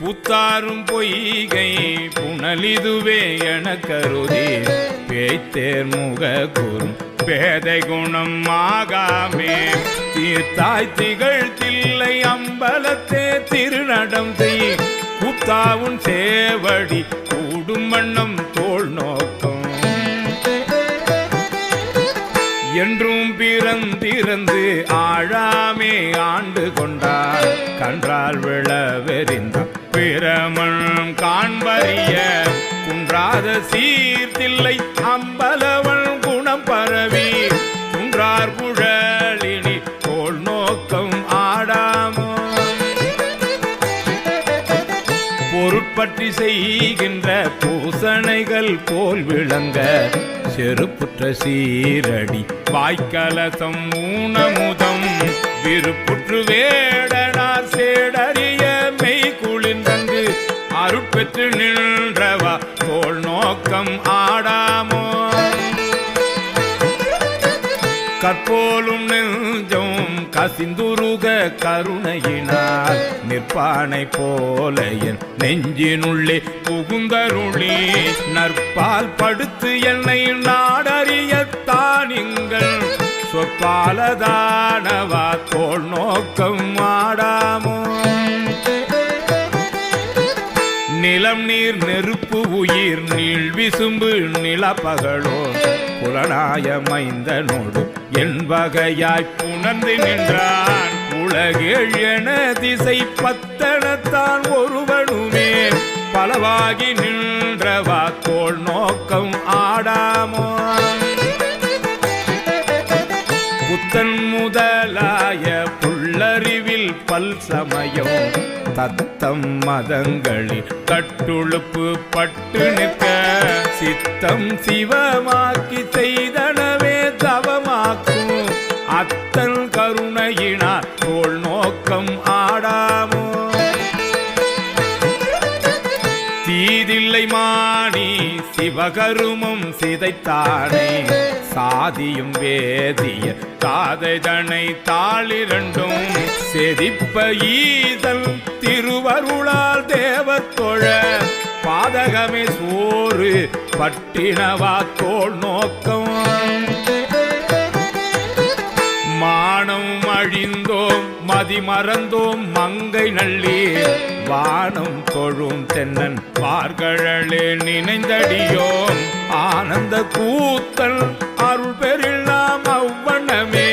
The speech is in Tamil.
பூத்தாரும் பொய்கை புனலிதுவே என கருதி பேய்த்தேர் முக கூறும் பேதை குணம் ஆகாமே தீர்த்தாய் திகழ் தில்லை அம்பலத்தே திருநடம் செய் கூத்தாவுன் சேவடி கூடும் வண்ணம் தோல் நோக்கம் என்றும் பிறந்திருந்து ஆழாமே ஆண்டு கொண்டார் கன்றால் விளவெறிந்த பிரமன் காண்பறிய குன்றாத சீர்தில்லை அம்பலவன் குணம் பரவி குன்றார் குழலினி தோல் நோக்கம் ஆடாமோ பொருட்பற்றி செய்கின்ற பூசணைகள் போல் விளங்க செருப்புற்ற சீரடி வாய்க்கலசம் ஊனமுதம் விருப்புற்று வேடனார் சேடறிய மெய் குளிர்ந்தங்கு அருட்பெற்று நின்றவா தோல் நோக்கம் ஆடாமோ கற்போலும் நெஞ்சம் கசிந்துருக கருணையினால் நிற்பானை போல என் நெஞ்சினுள்ளே புகுந்தருளி நற்பால் படுத்து என்னை நாடறியத்தானிங்கள் சொற்பாலதானவா தோல் நோக்கம் ஆடாமோ நிலம் நீர் நெருப்பு உயிர் நீள் விசும்பு நிலப்பகலோ புலனாய மைந்தனோடு என் வகையாய் புணர்ந்து நின்றான் உலகேழ் என திசை பத்தனத்தான் ஒருவனுமே பலவாகி நின்றவா தோல் நோக்கம் ஆடாமோ புத்தன் முதலாய புல்லறிவில் பல் சமயம் தத்தம் மதங்களில் கட்டுழுப்பு பட்டு நிற்க சித்தம் சிவமாக்கி செய்தனவே தவமாக்கும் அத்தன் கருணையினார் தோல் நோக்கம் ஆடாமோ தீதில்லை மாணி சிவகருமம் சிதைத்தானே சாதியும் வேதிய காதைதனை தாளிரண்டும் செதிப்ப ஈதல் திருவருளால் தேவத்தொழ பாதகமே சோறு பட்டினவா தோல் நோக்கம் மானம் அழிந்தோம் மதி மறந்தோம் மங்கை நள்ளி வானம் தொழும் தென்னன் பார்கழலே நினைந்தடியோம் ஆனந்த கூத்தல் அருள் பெறில் நாம் அவ்வண்ணமே